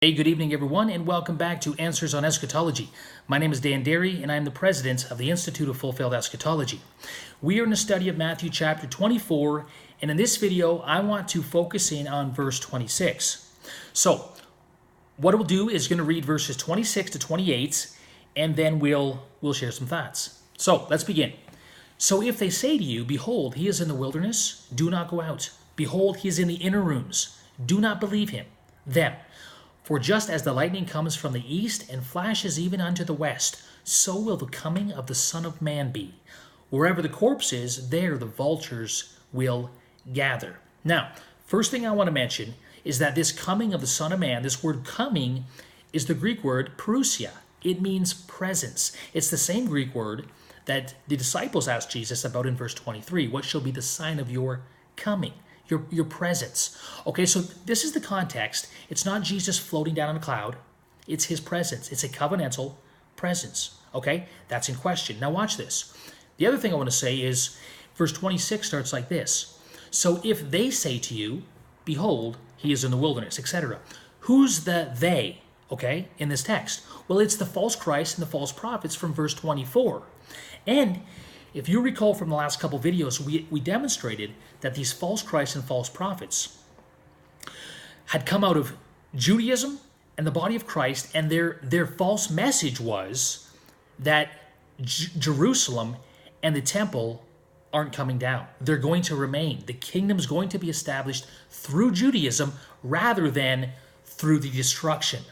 Hey, good evening, everyone, and welcome back to Answers on Eschatology. My name is Dan Derry, and I am the president of the Institute of Fulfilled Eschatology. We are in a study of Matthew chapter 24, and in this video, I want to focus in on verse 26. So, what we'll do is going to read verses 26 to 28, and then we'll share some thoughts. So, let's begin. So if they say to you, behold, he is in the wilderness, do not go out. Behold, he is in the inner rooms, do not believe them. For just as the lightning comes from the east and flashes even unto the west, so will the coming of the Son of Man be. Wherever the corpse is, there the vultures will gather. Now, first thing I want to mention is that this coming of the Son of Man, this word coming, is the Greek word parousia. It means presence. It's the same Greek word that the disciples asked Jesus about in verse 23. What shall be the sign of your coming? Your presence. Okay, so this is the context. It's not Jesus floating down on a cloud. It's his presence. It's a covenantal presence. Okay, that's in question. Now watch this. The other thing I want to say is verse 26 starts like this. So if they say to you, behold, he is in the wilderness, etc. Who's the they, okay, in this text? Well, it's the false Christ and the false prophets from verse 24. And if you recall from the last couple videos, we demonstrated that these false Christs and false prophets had come out of Judaism and the body of Christ, and their false message was that Jerusalem and the temple aren't coming down. They're going to remain. The kingdom's going to be established through Judaism rather than through the destruction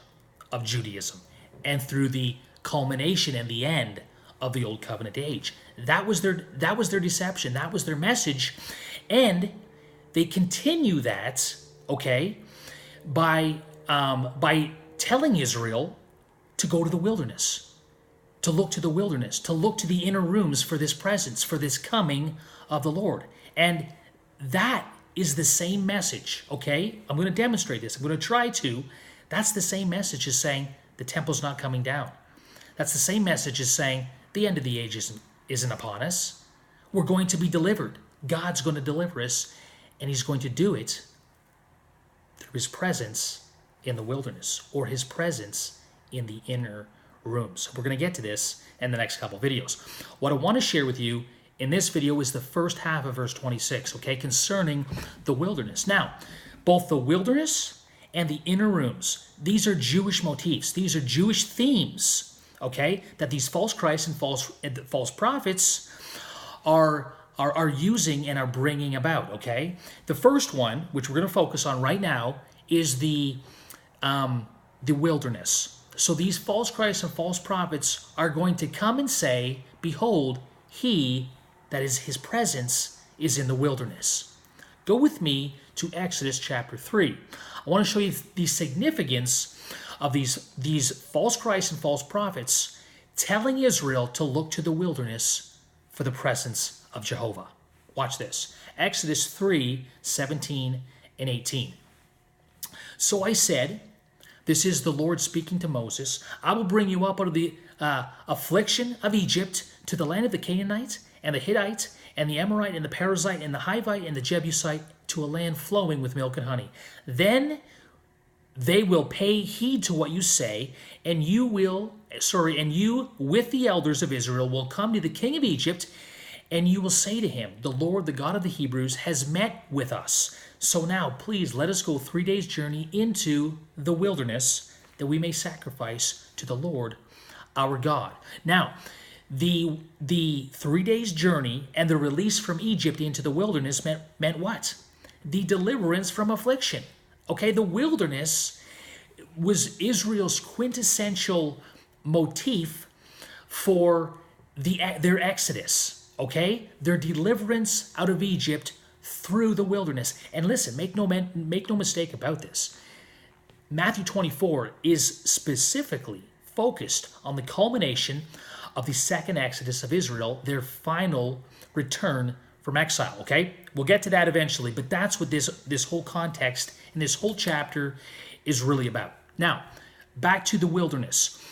of Judaism and through the culmination and the end of the Old Covenant age. That was their deception. That was their message. And they continue that, okay, by telling Israel to go to the wilderness, to look to the wilderness, to look to the inner rooms for this presence, for this coming of the Lord. And that is the same message, okay? I'm going to demonstrate this. I'm going to try to. That's the same message as saying the temple's not coming down. That's the same message as saying the end of the age isn't upon us. We're going to be delivered. God's going to deliver us, and he's going to do it through his presence in the wilderness or his presence in the inner rooms. We're going to get to this in the next couple videos. What I want to share with you in this video is the first half of verse 26, okay, concerning the wilderness. Now, both the wilderness and the inner rooms, these are Jewish motifs. These are Jewish themes, okay, that these false Christs and false prophets are using and are bringing about, okay? The first one, which we're going to focus on right now, is the wilderness. So these false Christs and false prophets are going to come and say, behold, he, that is his presence, is in the wilderness. Go with me to Exodus chapter 3. I want to show you the significance of these false Christs and false prophets telling Israel to look to the wilderness for the presence of Jehovah. Watch this. Exodus 3, 17 and 18. So I said, this is the Lord speaking to Moses, I will bring you up out of the affliction of Egypt to the land of the Canaanite and the Hittite and the Amorite and the Perizzite and the Hivite and the Jebusite, to a land flowing with milk and honey. Then they will pay heed to what you say, and you with the elders of Israel will come to the king of Egypt, and you will say to him, the Lord, the God of the Hebrews, has met with us. So now, please, let us go 3 days' journey into the wilderness, that we may sacrifice to the Lord our God. Now, the 3 days' journey and the release from Egypt into the wilderness meant what? The deliverance from affliction. Okay, the wilderness was Israel's quintessential motif for their exodus, okay? Their deliverance out of Egypt through the wilderness. And listen, make no mistake about this. Matthew 24 is specifically focused on the culmination of the second exodus of Israel, their final return from exile, okay? We'll get to that eventually, but that's what this whole context and this whole chapter is really about. Now, back to the wilderness.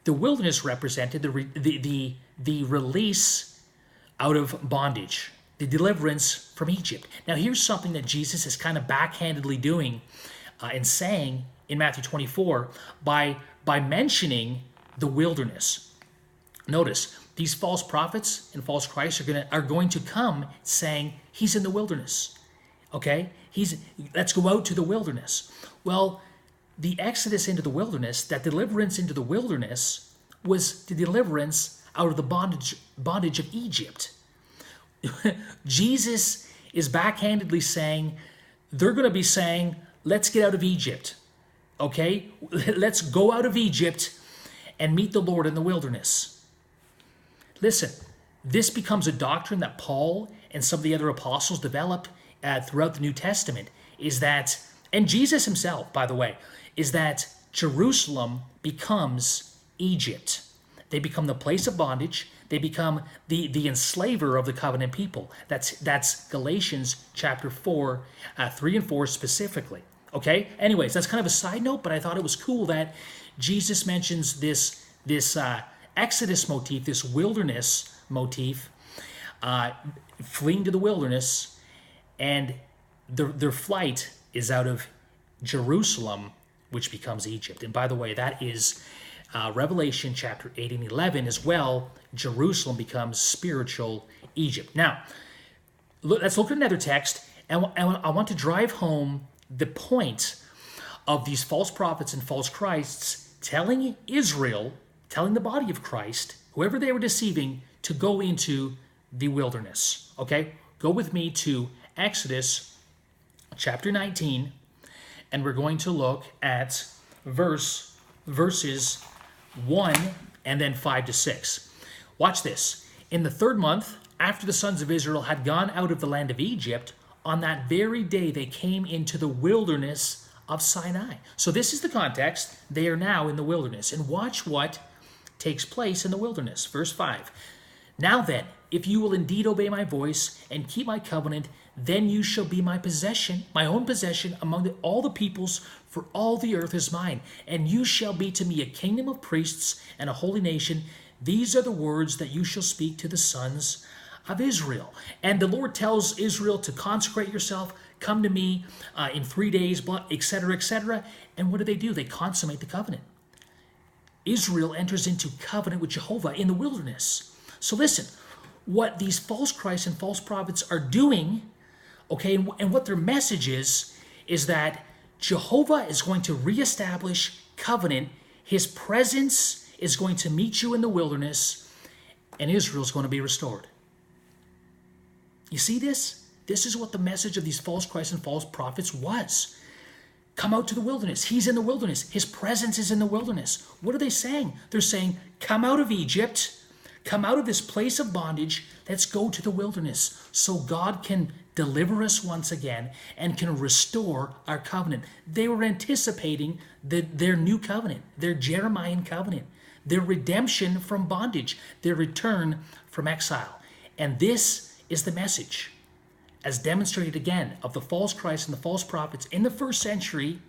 The wilderness represented the release out of bondage, the deliverance from Egypt. Now, here's something that Jesus is kind of backhandedly doing and saying in Matthew 24 by mentioning the wilderness. Notice, these false prophets and false Christs are going to come saying, he's in the wilderness. Okay? Let's go out to the wilderness. Well, the exodus into the wilderness, that deliverance into the wilderness, was the deliverance out of the bondage of Egypt. Jesus is backhandedly saying, they're going to be saying, let's get out of Egypt. Okay? Let's go out of Egypt and meet the Lord in the wilderness. Listen, this becomes a doctrine that Paul and some of the other apostles developed throughout the New Testament, is that, and Jesus himself, by the way, is that Jerusalem becomes Egypt. They become the place of bondage. They become the enslaver of the covenant people. That's Galatians chapter 4, 3 and 4 specifically. Okay? Anyways, that's kind of a side note, but I thought it was cool that Jesus mentions this Exodus motif, this wilderness motif, fleeing to the wilderness, and their flight is out of Jerusalem, which becomes Egypt. And by the way, that is Revelation chapter 8 and 11 as well. Jerusalem becomes spiritual Egypt. Now, let's look at another text, and I want to drive home the point of these false prophets and false Christs telling Israel, telling the body of Christ, whoever they were deceiving, to go into the wilderness. Okay? Go with me to Exodus chapter 19, and we're going to look at verses 1 and then 5 to 6. Watch this. In the 3rd month, after the sons of Israel had gone out of the land of Egypt, on that very day they came into the wilderness of Sinai. So this is the context. They are now in the wilderness. And watch what takes place in the wilderness. Verse 5. Now then, if you will indeed obey my voice and keep my covenant, then you shall be my possession, my own possession among all the peoples, for all the earth is mine. And you shall be to me a kingdom of priests and a holy nation. These are the words that you shall speak to the sons of Israel. And the Lord tells Israel to consecrate yourself, come to me in 3 days, etc., etc. And what do? They consummate the covenant. Israel enters into covenant with Jehovah in the wilderness. So listen, what these false Christs and false prophets are doing, okay, and what their message is that Jehovah is going to reestablish covenant. His presence is going to meet you in the wilderness, and Israel is going to be restored. You see this? This is what the message of these false Christs and false prophets was. Come out to the wilderness. He's in the wilderness. His presence is in the wilderness. What are they saying? They're saying, come out of Egypt. Come out of this place of bondage. Let's go to the wilderness so God can deliver us once again and can restore our covenant. They were anticipating their new covenant, their Jeremiah covenant, their redemption from bondage, their return from exile. And this is the message, as demonstrated again, of the false Christ and the false prophets in the 1st century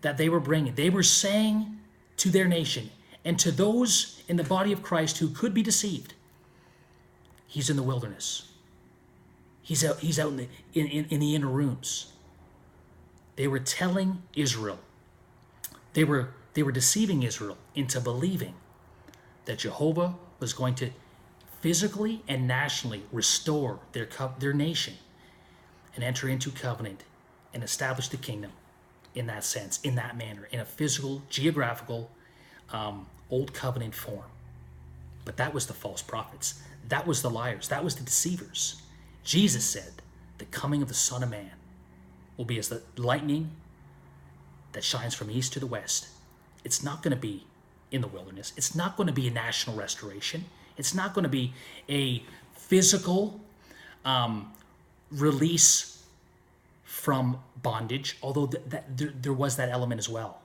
that they were bringing. They were saying to their nation and to those in the body of Christ who could be deceived, he's in the wilderness. He's out in the inner rooms. They were telling Israel, they were deceiving Israel into believing that Jehovah was going to physically and nationally restore their nation and enter into covenant and establish the kingdom in that sense, in that manner, in a physical, geographical, old covenant form. But that was the false prophets. That was the liars. That was the deceivers. Jesus said, the coming of the Son of Man will be as the lightning that shines from east to the west. It's not going to be in the wilderness. It's not going to be a national restoration. It's not going to be a physical release from bondage, although there was that element as well.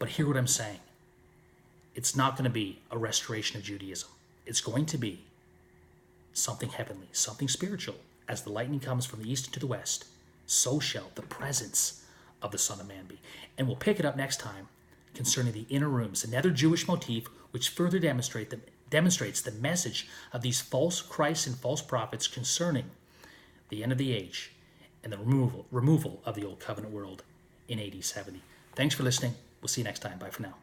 But hear what I'm saying. It's not going to be a restoration of Judaism. It's going to be something heavenly, something spiritual. As the lightning comes from the east to the west, so shall the presence of the Son of Man be. And we'll pick it up next time concerning the inner rooms, another Jewish motif which further demonstrates the message of these false Christs and false prophets concerning the end of the age and the removal of the old covenant world in AD 70. Thanks for listening. We'll see you next time. Bye for now.